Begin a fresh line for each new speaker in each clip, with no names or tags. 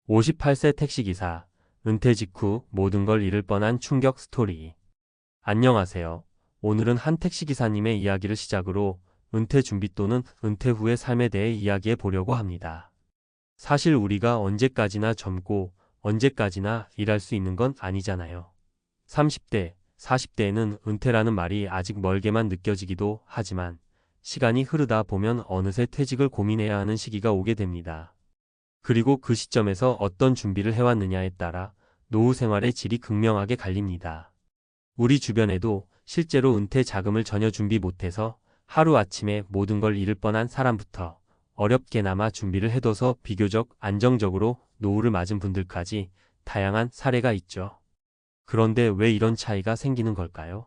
58세 택시기사, 은퇴 직후 모든 걸 잃을 뻔한 충격 스토리. 안녕하세요. 오늘은 한 택시기사님의 이야기를 시작으로 은퇴 준비 또는 은퇴 후의 삶에 대해 이야기해 보려고 합니다. 사실 우리가 언제까지나 젊고 언제까지나 일할 수 있는 건 아니잖아요. 30대, 40대에는 은퇴라는 말이 아직 멀게만 느껴지기도 하지만 시간이 흐르다 보면 어느새 퇴직을 고민해야 하는 시기가 오게 됩니다. 그리고 그 시점에서 어떤 준비를 해왔느냐에 따라 노후 생활의 질이 극명하게 갈립니다. 우리 주변에도 실제로 은퇴 자금을 전혀 준비 못해서 하루아침에 모든 걸 잃을 뻔한 사람부터 어렵게나마 준비를 해둬서 비교적 안정적으로 노후를 맞은 분들까지 다양한 사례가 있죠. 그런데 왜 이런 차이가 생기는 걸까요?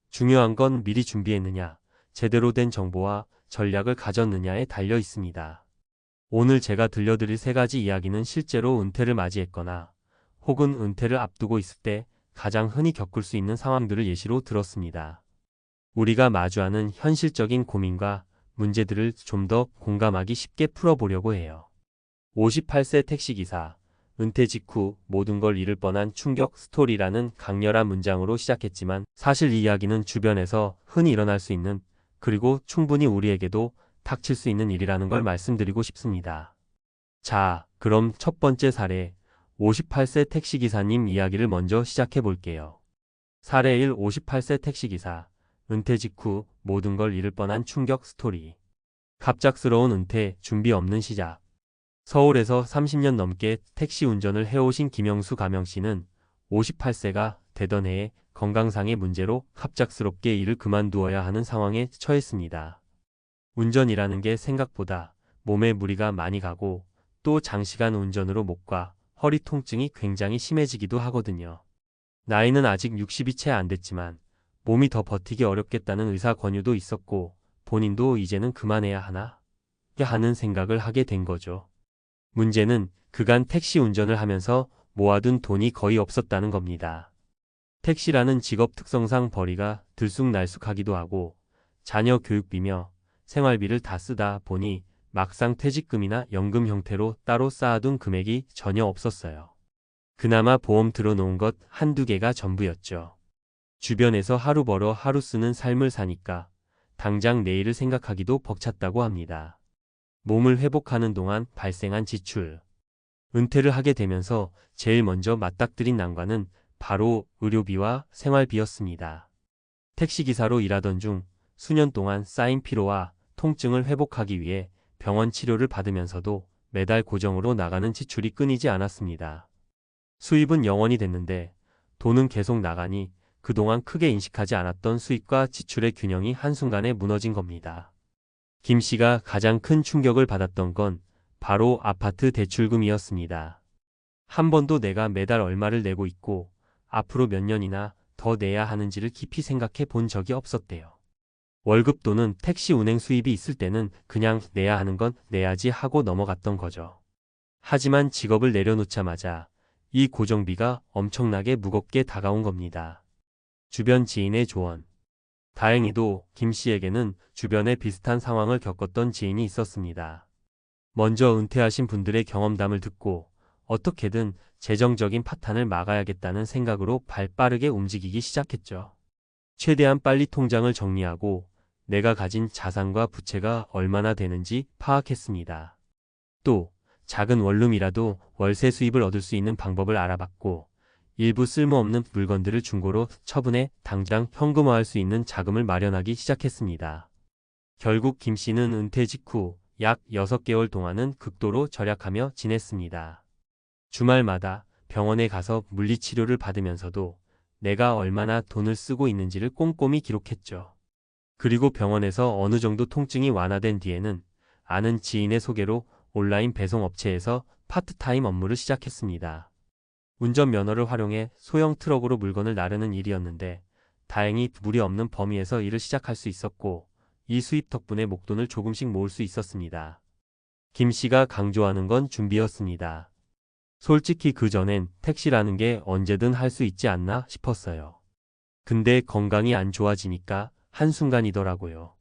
중요한 건 미리 준비했느냐, 제대로 된 정보와 전략을 가졌느냐에 달려 있습니다. 오늘 제가 들려드릴 세 가지 이야기는 실제로 은퇴를 맞이했거나 혹은 은퇴를 앞두고 있을 때 가장 흔히 겪을 수 있는 상황들을 예시로 들었습니다. 우리가 마주하는 현실적인 고민과 문제들을 좀 더 공감하기 쉽게 풀어보려고 해요. 58세 택시기사, 은퇴 직후 모든 걸 잃을 뻔한 충격 스토리라는 강렬한 문장으로 시작했지만 사실 이 이야기는 주변에서 흔히 일어날 수 있는 그리고 충분히 우리에게도 닥칠 수 있는 일이라는 걸 말씀드리고 싶습니다. 자, 그럼 첫 번째 사례, 58세 택시기사님 이야기를 먼저 시작해 볼게요. 사례 1. 58세 택시기사, 은퇴 직후 모든 걸 잃을 뻔한 충격 스토리. 갑작스러운 은퇴, 준비 없는 시작. 서울에서 30년 넘게 택시 운전을 해오신 김영수 가명씨는 58세가 되던 해에 건강상의 문제로 갑작스럽게 일을 그만두어야 하는 상황에 처했습니다. 운전이라는 게 생각보다 몸에 무리가 많이 가고 또 장시간 운전으로 목과 허리 통증이 굉장히 심해지기도 하거든요. 나이는 아직 60이 채 안 됐지만 몸이 더 버티기 어렵겠다는 의사 권유도 있었고 본인도 이제는 그만해야 하나? 하는 생각을 하게 된 거죠. 문제는 그간 택시 운전을 하면서 모아둔 돈이 거의 없었다는 겁니다. 택시라는 직업 특성상 벌이가 들쑥날쑥하기도 하고 자녀 교육비며 생활비를 다 쓰다 보니 막상 퇴직금이나 연금 형태로 따로 쌓아둔 금액이 전혀 없었어요. 그나마 보험 들어놓은 것 한두 개가 전부였죠. 주변에서 하루 벌어 하루 쓰는 삶을 사니까 당장 내일을 생각하기도 벅찼다고 합니다. 몸을 회복하는 동안 발생한 지출. 은퇴를 하게 되면서 제일 먼저 맞닥뜨린 난관은 바로 의료비와 생활비였습니다. 택시기사로 일하던 중 수년 동안 쌓인 피로와 통증을 회복하기 위해 병원 치료를 받으면서도 매달 고정으로 나가는 지출이 끊이지 않았습니다. 수입은 영원히 됐는데 돈은 계속 나가니 그동안 크게 인식하지 않았던 수입과 지출의 균형이 한순간에 무너진 겁니다. 김 씨가 가장 큰 충격을 받았던 건 바로 아파트 대출금이었습니다. 한 번도 내가 매달 얼마를 내고 있고 앞으로 몇 년이나 더 내야 하는지를 깊이 생각해 본 적이 없었대요. 월급 또는 택시 운행 수입이 있을 때는 그냥 내야 하는 건 내야지 하고 넘어갔던 거죠. 하지만 직업을 내려놓자마자 이 고정비가 엄청나게 무겁게 다가온 겁니다. 주변 지인의 조언. 다행히도 김 씨에게는 주변에 비슷한 상황을 겪었던 지인이 있었습니다. 먼저 은퇴하신 분들의 경험담을 듣고 어떻게든 재정적인 파탄을 막아야겠다는 생각으로 발빠르게 움직이기 시작했죠. 최대한 빨리 통장을 정리하고 내가 가진 자산과 부채가 얼마나 되는지 파악했습니다. 또 작은 원룸이라도 월세 수입을 얻을 수 있는 방법을 알아봤고 일부 쓸모없는 물건들을 중고로 처분해 당장 현금화할 수 있는 자금을 마련하기 시작했습니다. 결국 김 씨는 은퇴 직후 약 6개월 동안은 극도로 절약하며 지냈습니다. 주말마다 병원에 가서 물리치료를 받으면서도 내가 얼마나 돈을 쓰고 있는지를 꼼꼼히 기록했죠. 그리고 병원에서 어느 정도 통증이 완화된 뒤에는 아는 지인의 소개로 온라인 배송 업체에서 파트타임 업무를 시작했습니다. 운전면허를 활용해 소형 트럭으로 물건을 나르는 일이었는데 다행히 무리 없는 범위에서 일을 시작할 수 있었고 이 수입 덕분에 목돈을 조금씩 모을 수 있었습니다. 김 씨가 강조하는 건 준비였습니다. 솔직히 그전엔 택시라는 게 언제든 할 수 있지 않나 싶었어요. 근데 건강이 안 좋아지니까 한순간이더라고요.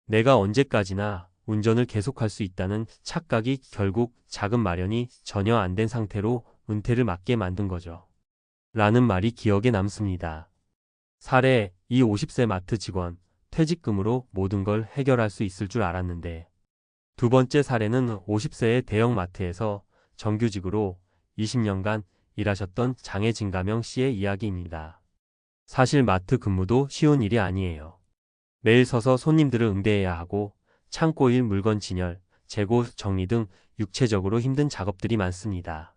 내가 언제까지나 운전을 계속할 수 있다는 착각이 결국 자금 마련이 전혀 안 된 상태로 은퇴를 맞게 만든 거죠. 라는 말이 기억에 남습니다. 사례: 이 50세 마트 직원, 퇴직금으로 모든 걸 해결할 수 있을 줄 알았는데. 두 번째 사례는 50세의 대형 마트에서 정규직으로 20년간 일하셨던 장혜진가명 씨의 이야기입니다. 사실 마트 근무도 쉬운 일이 아니에요. 매일 서서 손님들을 응대해야 하고 창고 일, 물건 진열, 재고 정리 등 육체적으로 힘든 작업들이 많습니다.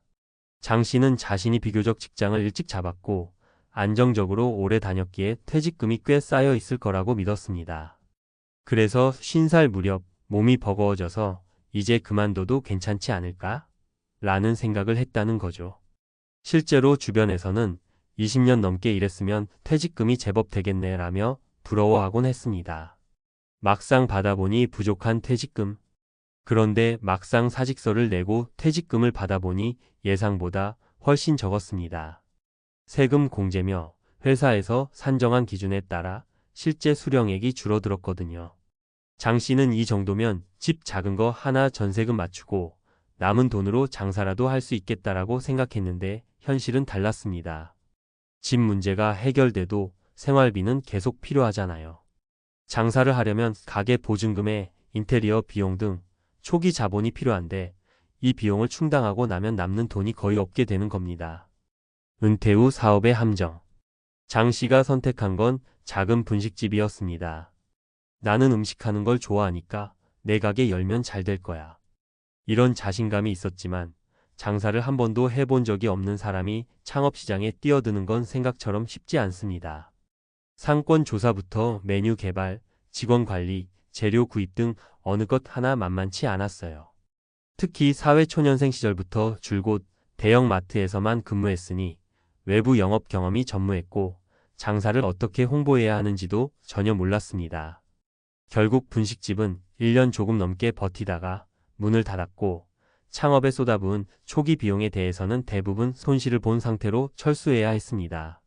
장 씨는 자신이 비교적 직장을 일찍 잡았고 안정적으로 오래 다녔기에 퇴직금이 꽤 쌓여 있을 거라고 믿었습니다. 그래서 50살 무렵 몸이 버거워져서 이제 그만둬도 괜찮지 않을까? 라는 생각을 했다는 거죠. 실제로 주변에서는 20년 넘게 일했으면 퇴직금이 제법 되겠네 라며 부러워하곤 했습니다. 막상 받아보니 부족한 퇴직금. 그런데 막상 사직서를 내고 퇴직금을 받아보니 예상보다 훨씬 적었습니다. 세금 공제며 회사에서 산정한 기준에 따라 실제 수령액이 줄어들었거든요. 장 씨는 이 정도면 집 작은 거 하나 전세금 맞추고 남은 돈으로 장사라도 할 수 있겠다라고 생각했는데 현실은 달랐습니다. 집 문제가 해결돼도 생활비는 계속 필요하잖아요. 장사를 하려면 가게 보증금에 인테리어 비용 등 초기 자본이 필요한데 이 비용을 충당하고 나면 남는 돈이 거의 없게 되는 겁니다. 은퇴 후 사업의 함정. 장 씨가 선택한 건 작은 분식집이었습니다. 나는 음식하는 걸 좋아하니까 내 가게 열면 잘 될 거야. 이런 자신감이 있었지만 장사를 한 번도 해본 적이 없는 사람이 창업시장에 뛰어드는 건 생각처럼 쉽지 않습니다. 상권 조사부터 메뉴 개발, 직원 관리, 재료 구입 등 어느 것 하나 만만치 않았어요. 특히 사회초년생 시절부터 줄곧 대형 마트에서만 근무했으니 외부 영업 경험이 전무했고 장사를 어떻게 홍보해야 하는지도 전혀 몰랐습니다. 결국 분식집은 1년 조금 넘게 버티다가 문을 닫았고 창업에 쏟아부은 초기 비용에 대해서는 대부분 손실을 본 상태로 철수해야 했습니다.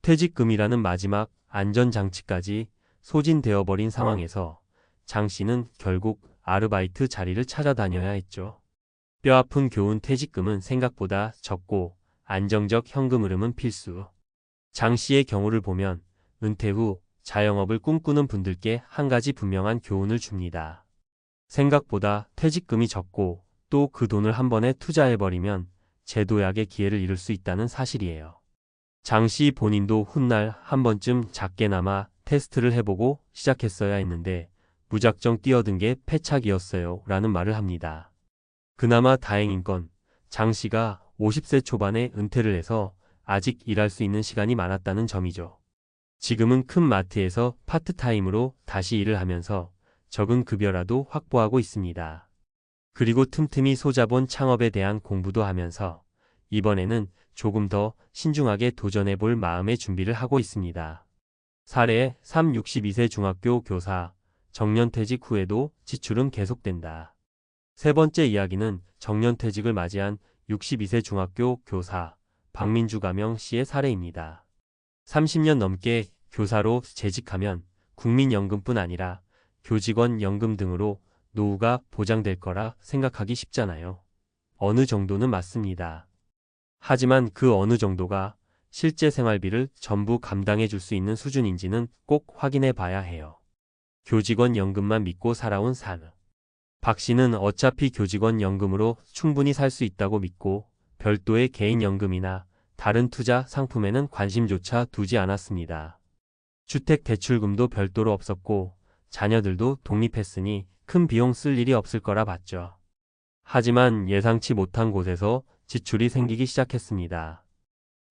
퇴직금이라는 마지막 안전장치까지 소진되어 버린 상황에서 장 씨는 결국 아르바이트 자리를 찾아다녀야 했죠. 뼈아픈 교훈: 퇴직금은 생각보다 적고 안정적 현금 흐름은 필수. 장 씨의 경우를 보면 은퇴 후 자영업을 꿈꾸는 분들께 한 가지 분명한 교훈을 줍니다. 생각보다 퇴직금이 적고 또 그 돈을 한 번에 투자해버리면 재도약의 기회를 잃을 수 있다는 사실이에요. 장 씨 본인도 훗날 한 번쯤 작게나마 테스트를 해보고 시작했어야 했는데 무작정 뛰어든 게 패착이었어요 라는 말을 합니다. 그나마 다행인 건 장 씨가 50세 초반에 은퇴를 해서 아직 일할 수 있는 시간이 많았다는 점이죠. 지금은 큰 마트에서 파트타임으로 다시 일을 하면서 적은 급여라도 확보하고 있습니다. 그리고 틈틈이 소자본 창업에 대한 공부도 하면서 이번에는 조금 더 신중하게 도전해 볼 마음의 준비를 하고 있습니다. 사례: 62세 중학교 교사, 정년퇴직 후에도 지출은 계속된다. 세 번째 이야기는 정년퇴직을 맞이한 62세 중학교 교사 박민주 가명 씨의 사례입니다. 30년 넘게 교사로 재직하면 국민연금뿐 아니라 교직원 연금 등으로 노후가 보장될 거라 생각하기 쉽잖아요. 어느 정도는 맞습니다. 하지만 그 어느 정도가 실제 생활비를 전부 감당해 줄 수 있는 수준인지는 꼭 확인해 봐야 해요. 교직원 연금만 믿고 살아온 삶. 박 씨는 어차피 교직원 연금으로 충분히 살 수 있다고 믿고 별도의 개인 연금이나 다른 투자 상품에는 관심조차 두지 않았습니다. 주택 대출금도 별도로 없었고 자녀들도 독립했으니 큰 비용 쓸 일이 없을 거라 봤죠. 하지만 예상치 못한 곳에서 지출이 생기기 시작했습니다.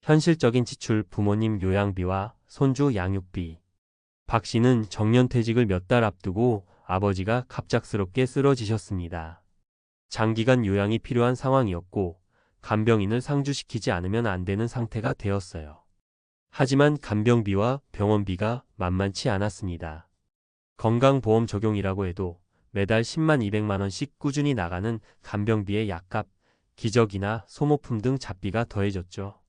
현실적인 지출: 부모님 요양비와 손주 양육비. 박 씨는 정년퇴직을 몇 달 앞두고 아버지가 갑작스럽게 쓰러지셨습니다. 장기간 요양이 필요한 상황이었고 간병인을 상주시키지 않으면 안 되는 상태가 되었어요. 하지만 간병비와 병원비가 만만치 않았습니다. 건강보험 적용이라고 해도 매달 10만 200만 원씩 꾸준히 나가는 간병비의 약값, 기저귀나 소모품 등 잡비가 더해졌죠.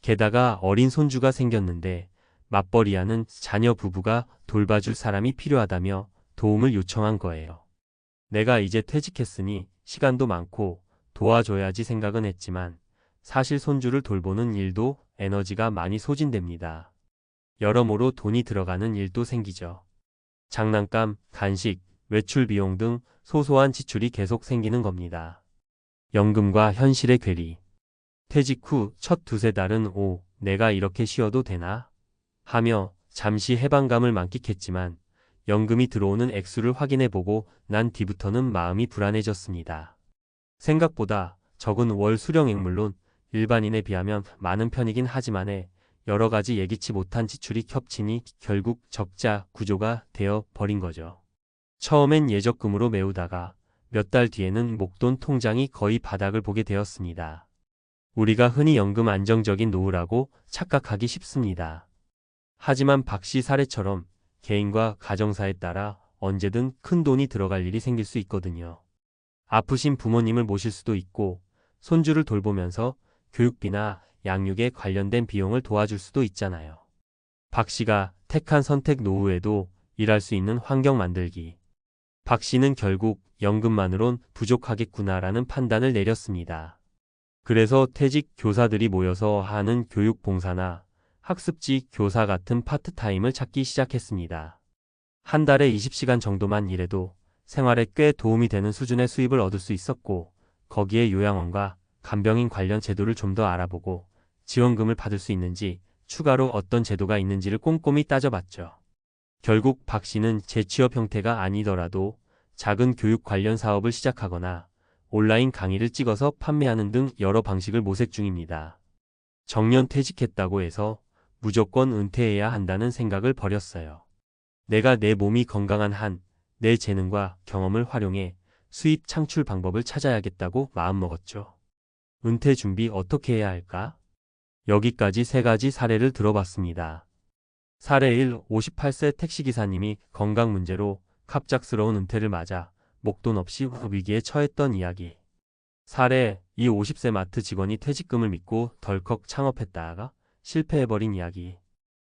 게다가 어린 손주가 생겼는데 맞벌이하는 자녀 부부가 돌봐줄 사람이 필요하다며 도움을 요청한 거예요. 내가 이제 퇴직했으니 시간도 많고 도와줘야지 생각은 했지만 사실 손주를 돌보는 일도 에너지가 많이 소진됩니다. 여러모로 돈이 들어가는 일도 생기죠. 장난감, 간식, 외출 비용 등 소소한 지출이 계속 생기는 겁니다. 연금과 현실의 괴리. 퇴직 후 첫 두세 달은 내가 이렇게 쉬어도 되나? 하며 잠시 해방감을 만끽했지만 연금이 들어오는 액수를 확인해보고 난 뒤부터는 마음이 불안해졌습니다. 생각보다 적은 월 수령액 물론 일반인에 비하면 많은 편이긴 하지만에 여러 가지 예기치 못한 지출이 겹치니 결국 적자 구조가 되어 버린 거죠. 처음엔 예적금으로 메우다가 몇 달 뒤에는 목돈 통장이 거의 바닥을 보게 되었습니다. 우리가 흔히 연금 안정적인 노후라고 착각하기 쉽습니다. 하지만 박 씨 사례처럼 개인과 가정사에 따라 언제든 큰 돈이 들어갈 일이 생길 수 있거든요. 아프신 부모님을 모실 수도 있고 손주를 돌보면서 교육비나 양육에 관련된 비용을 도와줄 수도 있잖아요. 박 씨가 택한 선택 노후에도 일할 수 있는 환경 만들기. 박 씨는 결국 연금만으론 부족하겠구나라는 판단을 내렸습니다. 그래서 퇴직 교사들이 모여서 하는 교육 봉사나 학습지 교사 같은 파트타임을 찾기 시작했습니다. 한 달에 20시간 정도만 일해도 생활에 꽤 도움이 되는 수준의 수입을 얻을 수 있었고 거기에 요양원과 간병인 관련 제도를 좀 더 알아보고 지원금을 받을 수 있는지 추가로 어떤 제도가 있는지를 꼼꼼히 따져봤죠. 결국 박 씨는 재취업 형태가 아니더라도 작은 교육 관련 사업을 시작하거나 온라인 강의를 찍어서 판매하는 등 여러 방식을 모색 중입니다. 정년 퇴직했다고 해서 무조건 은퇴해야 한다는 생각을 버렸어요. 내가 내 몸이 건강한 한 내 재능과 경험을 활용해 수입 창출 방법을 찾아야겠다고 마음먹었죠. 은퇴 준비 어떻게 해야 할까? 여기까지 3가지 사례를 들어봤습니다. 사례 1. 58세 택시기사님이 건강 문제로 갑작스러운 은퇴를 맞아 목돈 없이 위기에 처했던 이야기. 사례 2. 50세 마트 직원이 퇴직금을 믿고 덜컥 창업했다가 실패해버린 이야기.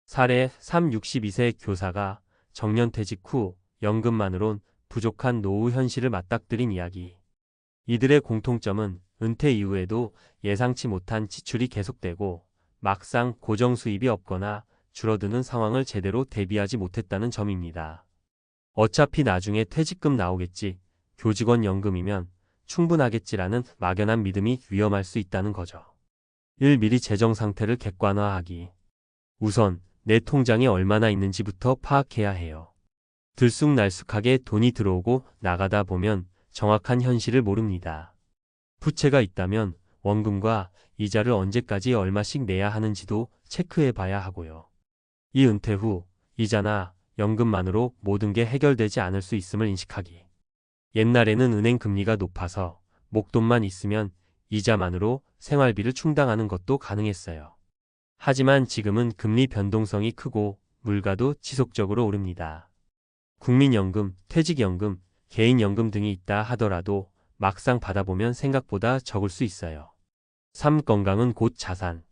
사례 3. 62세 교사가 정년 퇴직 후 연금만으론 부족한 노후 현실을 맞닥뜨린 이야기. 이들의 공통점은 은퇴 이후에도 예상치 못한 지출이 계속되고 막상 고정 수입이 없거나 줄어드는 상황을 제대로 대비하지 못했다는 점입니다. 어차피 나중에 퇴직금 나오겠지, 교직원 연금이면 충분하겠지라는 막연한 믿음이 위험할 수 있다는 거죠. 1. 미리 재정 상태를 객관화하기. 우선 내 통장에 얼마나 있는지부터 파악해야 해요. 들쑥날쑥하게 돈이 들어오고 나가다 보면 정확한 현실을 모릅니다. 부채가 있다면 원금과 이자를 언제까지 얼마씩 내야 하는지도 체크해 봐야 하고요. 이 은퇴 후 이자나 연금만으로 모든 게 해결되지 않을 수 있음을 인식하기. 옛날에는 은행 금리가 높아서 목돈만 있으면 이자만으로 생활비를 충당하는 것도 가능했어요. 하지만 지금은 금리 변동성이 크고 물가도 지속적으로 오릅니다. 국민연금, 퇴직연금, 개인연금 등이 있다 하더라도 막상 받아보면 생각보다 적을 수 있어요. 3. 건강은 곧 자산.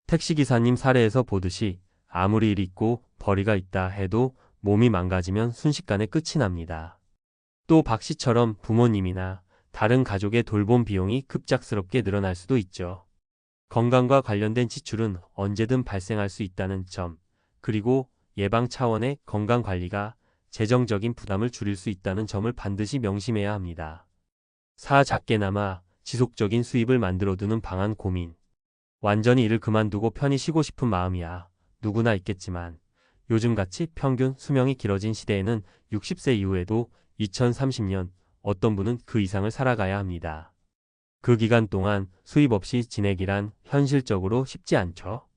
택시기사님 사례에서 보듯이 아무리 일 있고 벌이가 있다 해도 몸이 망가지면 순식간에 끝이 납니다. 또 박 씨처럼 부모님이나 다른 가족의 돌봄 비용이 급작스럽게 늘어날 수도 있죠. 건강과 관련된 지출은 언제든 발생할 수 있다는 점, 그리고 예방 차원의 건강관리가 재정적인 부담을 줄일 수 있다는 점을 반드시 명심해야 합니다. 4. 작게나마 지속적인 수입을 만들어두는 방안 고민. 완전히 일을 그만두고 편히 쉬고 싶은 마음이야 누구나 있겠지만 요즘같이 평균 수명이 길어진 시대에는 60세 이후에도 2030년 어떤 분은 그 이상을 살아가야 합니다. 그 기간 동안 수입 없이 지내기란 현실적으로 쉽지 않죠.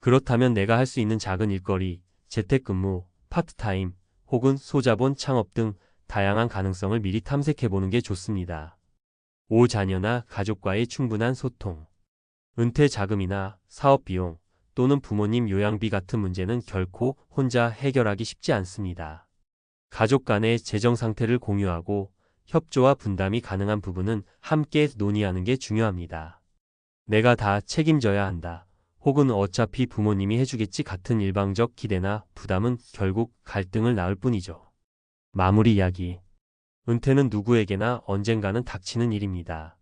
그렇다면 내가 할 수 있는 작은 일거리, 재택근무, 파트타임, 혹은 소자본 창업 등 다양한 가능성을 미리 탐색해보는 게 좋습니다. 5. 자녀나 가족과의 충분한 소통. 은퇴 자금이나 사업 비용 또는 부모님 요양비 같은 문제는 결코 혼자 해결하기 쉽지 않습니다. 가족 간의 재정 상태를 공유하고 협조와 분담이 가능한 부분은 함께 논의하는 게 중요합니다. 내가 다 책임져야 한다. 혹은 어차피 부모님이 해주겠지 같은 일방적 기대나 부담은 결국 갈등을 낳을 뿐이죠. 마무리 이야기. 은퇴는 누구에게나 언젠가는 닥치는 일입니다.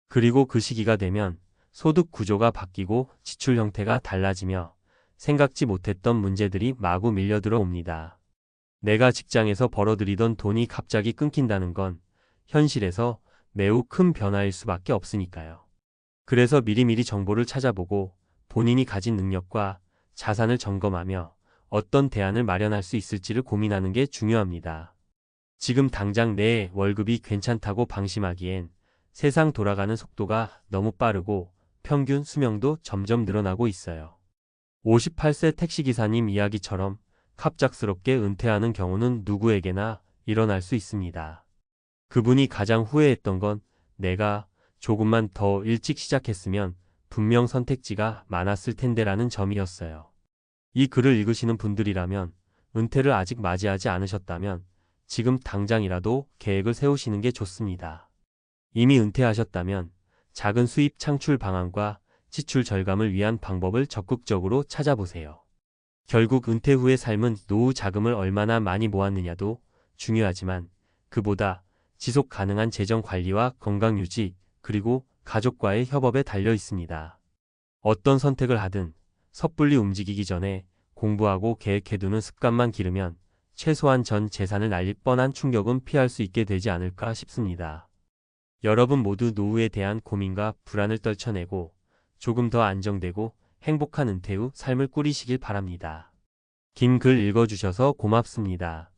그리고 그 시기가 되면 소득 구조가 바뀌고 지출 형태가 달라지며 생각지 못했던 문제들이 마구 밀려들어 옵니다. 내가 직장에서 벌어들이던 돈이 갑자기 끊긴다는 건 현실에서 매우 큰 변화일 수밖에 없으니까요. 그래서 미리미리 정보를 찾아보고 본인이 가진 능력과 자산을 점검하며 어떤 대안을 마련할 수 있을지를 고민하는 게 중요합니다. 지금 당장 내 월급이 괜찮다고 방심하기엔 세상 돌아가는 속도가 너무 빠르고 평균 수명도 점점 늘어나고 있어요. 58세 택시기사님 이야기처럼 갑작스럽게 은퇴하는 경우는 누구에게나 일어날 수 있습니다. 그분이 가장 후회했던 건 내가 조금만 더 일찍 시작했으면 분명 선택지가 많았을 텐데라는 점이었어요. 이 글을 읽으시는 분들이라면 은퇴를 아직 맞이하지 않으셨다면 지금 당장이라도 계획을 세우시는 게 좋습니다. 이미 은퇴하셨다면 작은 수입 창출 방안과 지출 절감을 위한 방법을 적극적으로 찾아보세요. 결국 은퇴 후의 삶은 노후 자금을 얼마나 많이 모았느냐도 중요하지만 그보다 지속 가능한 재정 관리와 건강 유지, 그리고 가족과의 협업에 달려 있습니다. 어떤 선택을 하든 섣불리 움직이기 전에 공부하고 계획해두는 습관만 기르면 최소한 전 재산을 날릴 뻔한 충격은 피할 수 있게 되지 않을까 싶습니다. 여러분 모두 노후에 대한 고민과 불안을 떨쳐내고 조금 더 안정되고 행복한 은퇴 후 삶을 꾸리시길 바랍니다. 긴 글 읽어주셔서 고맙습니다.